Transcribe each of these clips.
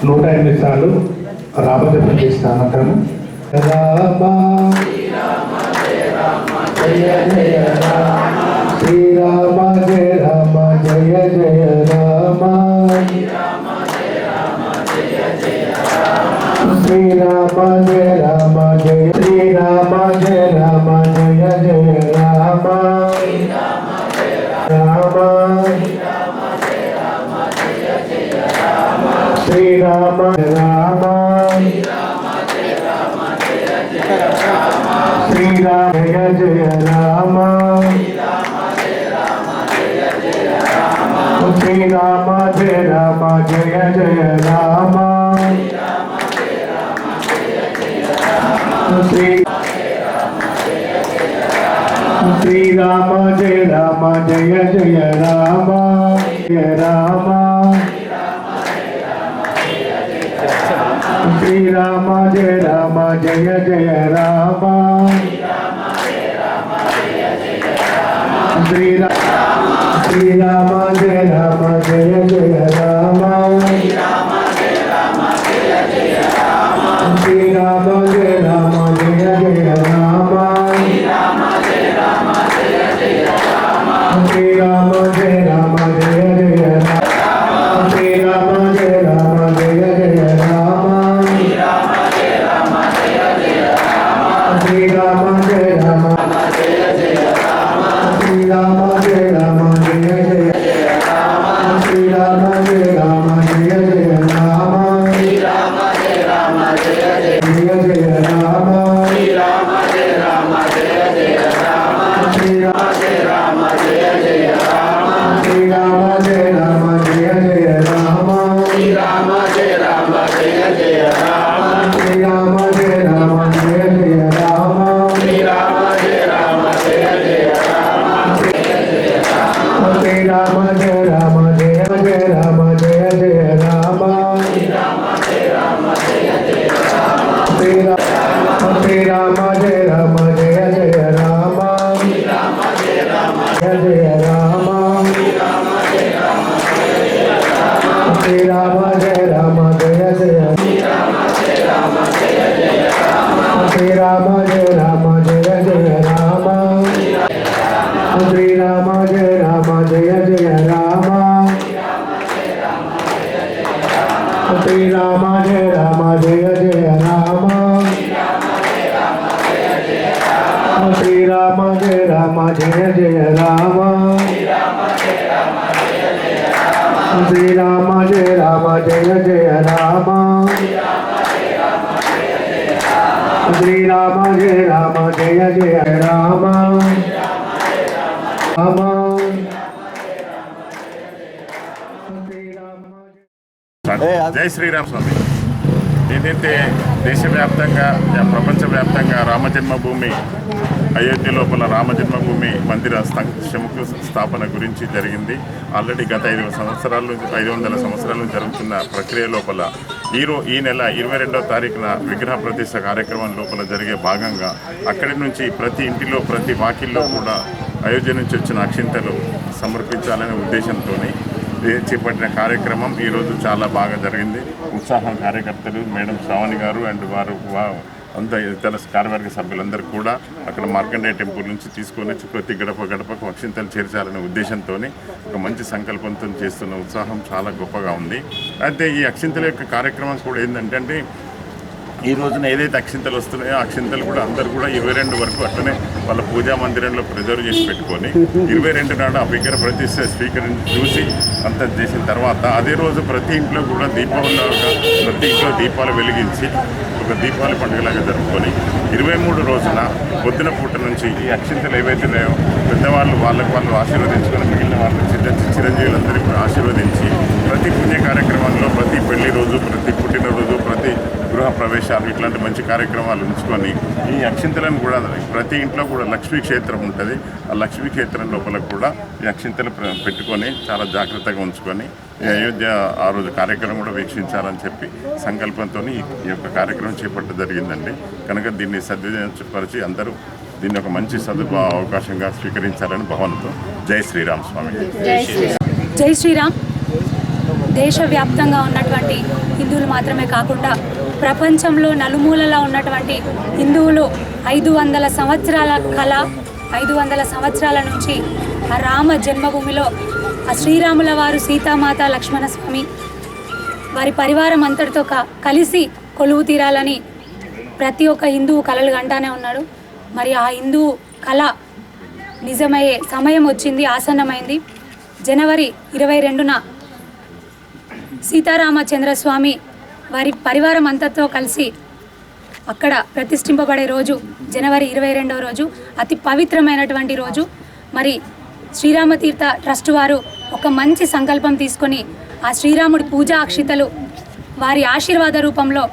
108 సార్లు రామజపం చేసిన అనంతరము రామ జయ జయ రామ శ్రీరామ జయ రామ జయ జయ రామ శ్రీరామ జయ రామ జయ శ్రీరామ జయ రామ జయ జయ రామ రామ శ్రీరామ రామ శ్రీరామ జయ జయ రామ శ్రీరామ జయ రామ జయ జయ రామ శ్రీరామ జయ రామ జయ జయ రామ జయ రామ శ్రీరామ జయ రామ జయ జయ రామ శ్రీరామ జయ రామ జయ జయ రామ శ్రీరామ జయ రామ జయ జయ రామ శ్రీరామ జయ రామ జయ జయ రామ శ్రీరామ జయ రామ జయ జయ రామ శ్రీరామ జయ రామ శ్రీరామ జయ రామ జయ జయ శ్రీరామ జయ రామ జయ జయ రామ జయ జయ రామ శ్రీరామ జయ రామ జయ జయ రామ శ్రీరామ జయ రామ జయ జయ రామ శ్రీరామ జయ రామ జయ జయ రామ శ్రీరామ జయ రామ జయ జయ రామ శ్రీరామ జయ రామ జయ జయ రామ శ్రీరామ జయ రామ జయ జయ రామ జయ జయ రామ శ్రీరామ జయ రామ జయ జయ రామ శ్రీరామ జయ రామ జయ జయ రామ శ్రీరామ జయ రామ జయ జయ రామ శ్రీరామ జయ రామ జయ జయ శ్రీరామ జయ రామ జయ జయ రామ శ్రీరామ జయ రామ జయ జయ రామ శ్రీరామ జయ రామ జయ జయ రామ శ్రీరామ జయ రామ జయ జయ రామ శ్రీరామ జయ రామ జయ జయ రామ శ్రీరామ జయ రామ జయ జయ రామ జై శ్రీరామ్ స్వామి. ఏదైతే దేశవ్యాప్తంగా ప్రపంచవ్యాప్తంగా రామజన్మభూమి అయోధ్య లోపల రామజన్మభూమి మందిర శంకుస్థాపన గురించి జరిగింది. ఆల్రెడీ గత 500 సంవత్సరాల నుంచి జరుగుతున్న ప్రక్రియ లోపల ఈ నెల 22వ తారీఖున విగ్రహ ప్రతిష్ఠ కార్యక్రమం లోపల జరిగే భాగంగా అక్కడి నుంచి ప్రతి ఇంటిలో ప్రతి వాకిల్లో కూడా అయోధ్య నుంచి వచ్చిన అక్షింతలు సమర్పించాలనే ఉద్దేశంతో చేపట్టిన కార్యక్రమం ఈరోజు చాలా బాగా జరిగింది. ఉత్సాహం కార్యకర్తలు మేడం శ్రావణి గారు అండ్ వారు అంతా ఇతర కార్యవర్గ సభ్యులందరూ కూడా అక్కడ మార్కండేయ టెంపుల్ నుంచి తీసుకొని వచ్చి ప్రతి గడపకు అక్షింతలు చేర్చాలనే ఉద్దేశంతో ఒక మంచి సంకల్పంతో చేస్తున్న ఉత్సాహం చాలా గొప్పగా ఉంది. అయితే ఈ అక్షింతల యొక్క కార్యక్రమం కూడా ఏంటంటే ఈ రోజున ఏదైతే అక్షింతలు వస్తున్నాయో అక్షింతలు కూడా అందరూ కూడా 22 వరకు అట్లనే వాళ్ళ పూజా మందిరంలో ప్రిజర్వ్ చేసి పెట్టుకొని 22 నాడు ఆ విగ్రహ ప్రతిష్ఠ స్వీకరించి చూసి అంతా చేసిన తర్వాత అదే రోజు ప్రతి ఇంట్లో కూడా ప్రతి ఇంట్లో దీపాలు వెలిగించి ఒక దీపావళి పండుగలాగా జరుపుకొని 23 రోజున పొద్దున పూట నుంచి ఈ అక్షింతలు ఏవైతే ఉన్నాయో పెద్దవాళ్ళు వాళ్ళు ఆశీర్వదించుకొని మిగిలిన వాళ్ళు చిరంజీవులందరికీ ఆశీర్వదించి ప్రతి పుణ్య కార్యక్రమంలో ప్రతి పెళ్లి రోజు ప్రతి పుట్టినరోజు ప్రతి గృహ ప్రవేశాలు ఇట్లాంటి మంచి కార్యక్రమాలు ఉంచుకొని ఈ అక్షింతలను కూడా ప్రతి ఇంట్లో కూడా లక్ష్మీ క్షేత్రం ఉంటుంది. ఆ లక్ష్మీ క్షేత్రం లోపల కూడా ఈ అక్షింతలు పెట్టుకొని చాలా జాగ్రత్తగా ఉంచుకొని ఈ అయోధ్య ఆ రోజు కార్యక్రమం కూడా వీక్షించాలని చెప్పి సంకల్పంతో ఈ యొక్క కార్యక్రమం చేపట్టడం జరిగిందండి. కనుక దీన్ని సద్వినియోగపరిచి అందరూ దీన్ని ఒక మంచి అవకాశంగా స్వీకరించాలని భావనతో జై శ్రీరామ్ స్వామి. జై శ్రీరామ్. దేశవ్యాప్తంగా ఉన్నటువంటి హిందువులు మాత్రమే కాకుండా ప్రపంచంలో నలుమూలలా ఉన్నటువంటి హిందువులు 500 సంవత్సరాల కళ 500 సంవత్సరాల నుంచి ఆ రామ జన్మభూమిలో ఆ శ్రీరాముల వారు సీతామాత లక్ష్మణస్వామి వారి పరివారం అంతటితో కలిసి కొలువు తీరాలని ప్రతి ఒక్క హిందువు కలలు కంటానే ఉన్నాడు. మరి ఆ హిందువు కళ నిజమయ్యే సమయం వచ్చింది, ఆసన్నమైంది. జనవరి 22న సీతారామచంద్రస్వామి వారి పరివారం అంతటితో కలిసి అక్కడ ప్రతిష్ఠింపబడే రోజు జనవరి 22వ రోజు, అతి పవిత్రమైనటువంటి రోజు. మరి శ్రీరామతీర్థ ట్రస్ట్ వారు ఒక మంచి సంకల్పం తీసుకొని ఆ శ్రీరాముడి పూజా అక్షితలు వారి ఆశీర్వాద రూపంలో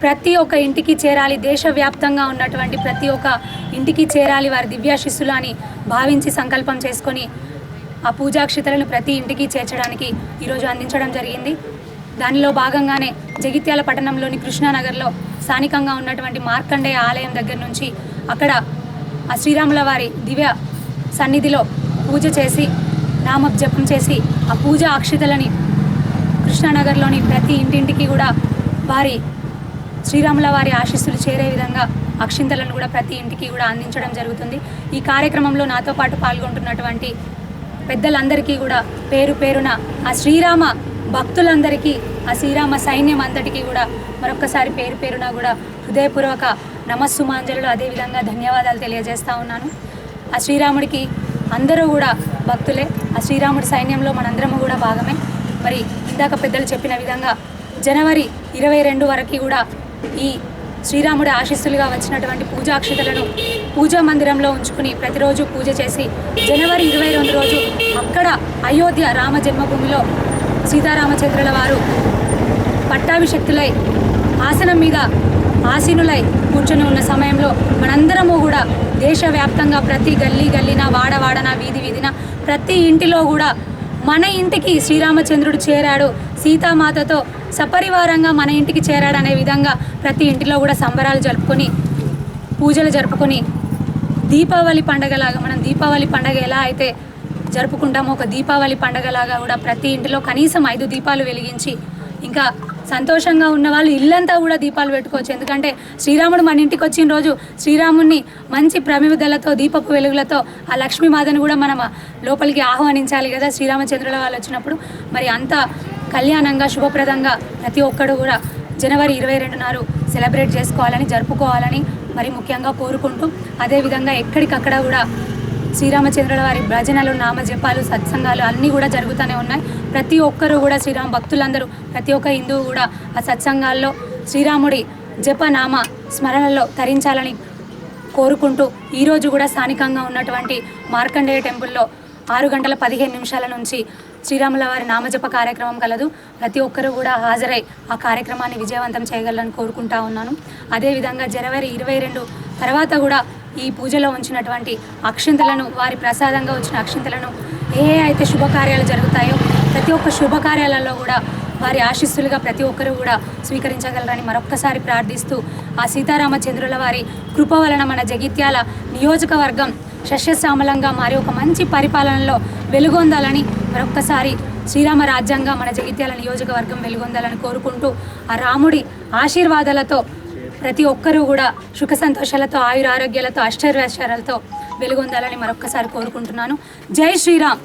ప్రతి ఒక్క ఇంటికి చేరాలి, దేశవ్యాప్తంగా ఉన్నటువంటి ప్రతి ఒక్క ఇంటికి చేరాలి వారి దివ్యాశిస్సులు అని భావించి సంకల్పం చేసుకొని ఆ పూజాక్షితలను ప్రతి ఇంటికి చేర్చడానికి ఈరోజు అందించడం జరిగింది. దానిలో భాగంగానే జగిత్యాల పట్టణంలోని కృష్ణానగర్లో స్థానికంగా ఉన్నటువంటి మార్కండేయ ఆలయం దగ్గర నుంచి అక్కడ ఆ శ్రీరాముల వారి దివ్య సన్నిధిలో పూజ చేసి నామజపం చేసి ఆ పూజా అక్షితలని కృష్ణానగర్లోని ప్రతి ఇంటింటికి కూడా వారి శ్రీరాముల వారి ఆశీస్సులు చేరే విధంగా అక్షింతలను కూడా ప్రతి ఇంటికి కూడా అందించడం జరుగుతుంది. ఈ కార్యక్రమంలో నాతో పాటు పాల్గొంటున్నటువంటి పెద్దలందరికీ కూడా పేరు పేరున ఆ శ్రీరామ భక్తులందరికీ ఆ శ్రీరామ సైన్యం అంతటికీ కూడా మరొక్కసారి పేరు పేరున కూడా హృదయపూర్వక నమస్సుమాంజలు అదేవిధంగా ధన్యవాదాలు తెలియజేస్తూ ఉన్నాను. ఆ శ్రీరాముడికి అందరూ కూడా భక్తులే, ఆ శ్రీరాముడి సైన్యంలో మనందరము కూడా భాగమే. మరి ఇందాక పెద్దలు చెప్పిన విధంగా జనవరి 22 వరకు కూడా ఈ శ్రీరాముడి ఆశీస్సులుగా వచ్చినటువంటి పూజాక్షితలను పూజా మందిరంలో ఉంచుకుని ప్రతిరోజు పూజ చేసి జనవరి 22 రోజు అక్కడ అయోధ్య రామ జన్మభూమిలో సీతారామచంద్రుల వారు పట్టాభిషక్తులై ఆసనం మీద ఆసీనులై కూర్చొని ఉన్న సమయంలో మనందరము కూడా దేశవ్యాప్తంగా ప్రతి గల్లీ గల్లీన వాడవాడన వీధి వీధిన ప్రతి ఇంటిలో కూడా మన ఇంటికి శ్రీరామచంద్రుడు చేరాడు, సీతామాతతో సపరివారంగా మన ఇంటికి చేరాడు అనే విధంగా ప్రతి ఇంటిలో కూడా సంబరాలు జరుపుకొని పూజలు జరుపుకొని దీపావళి పండగలాగా మనం దీపావళి పండగ ఎలా అయితే జరుపుకుంటామో ఒక దీపావళి పండగలాగా కూడా ప్రతి ఇంటిలో కనీసం 5 దీపాలు వెలిగించి ఇంకా సంతోషంగా ఉన్న వాళ్ళు ఇల్లంతా కూడా దీపాలు పెట్టుకోవచ్చు. ఎందుకంటే శ్రీరాముడు మన ఇంటికి వచ్చిన రోజు శ్రీరాముడిని మంచి ప్రమిదలతో దీపపు వెలుగులతో ఆ లక్ష్మీమాతను కూడా మనం లోపలికి ఆహ్వానించాలి కదా శ్రీరామచంద్రుల వాళ్ళు వచ్చినప్పుడు. మరి అంత కళ్యాణంగా శుభప్రదంగా ప్రతి ఒక్కడు కూడా జనవరి 22 నాడు సెలబ్రేట్ చేసుకోవాలని జరుపుకోవాలని మరి ముఖ్యంగా కోరుకుంటూ అదేవిధంగా ఎక్కడికక్కడ కూడా శ్రీరామచంద్రుల వారి భజనలు నామజపాలు సత్సంగాలు అన్నీ కూడా జరుగుతూనే ఉన్నాయి. ప్రతి ఒక్కరూ కూడా శ్రీరామ భక్తులందరూ ప్రతి ఒక్క హిందువు కూడా ఆ సత్సంగాల్లో శ్రీరాముడి జపనామ స్మరణలో తరించాలని కోరుకుంటూ ఈరోజు కూడా స్థానికంగా ఉన్నటువంటి మార్కండేయ టెంపుల్లో 6:15 నుంచి శ్రీరాముల వారి నామజప కార్యక్రమం కలదు. ప్రతి ఒక్కరూ కూడా హాజరై ఆ కార్యక్రమాన్ని విజయవంతం చేయగలని కోరుకుంటా ఉన్నాను. అదేవిధంగా జనవరి 22 తర్వాత కూడా ఈ పూజలో ఉంచినటువంటి అక్షింతలను వారి ప్రసాదంగా వచ్చిన అక్షింతలను ఏ అయితే శుభకార్యాలు జరుగుతాయో ప్రతి ఒక్క శుభకార్యాలలో కూడా వారి ఆశీస్సులుగా ప్రతి ఒక్కరూ కూడా స్వీకరించగలరని మరొక్కసారి ప్రార్థిస్తూ ఆ సీతారామచంద్రుల వారి కృప వలన మన జగిత్యాల నియోజకవర్గం సస్యశ్యామలంగా మారి ఒక మంచి పరిపాలనలో వెలుగొందాలని మరొక్కసారి శ్రీరామ రాజ్యంగా మన జగిత్యాల నియోజకవర్గం వెలుగొందాలని కోరుకుంటూ ఆ రాముడి ఆశీర్వాదాలతో ప్రతి ఒక్కరూ కూడా సుఖ సంతోషాలతో ఆయుర ఆరోగ్యాలతో అష్టైశ్వర్యాలతో వెలుగొందాలని మరొక్కసారి కోరుకుంటున్నాను. జై శ్రీరామ్.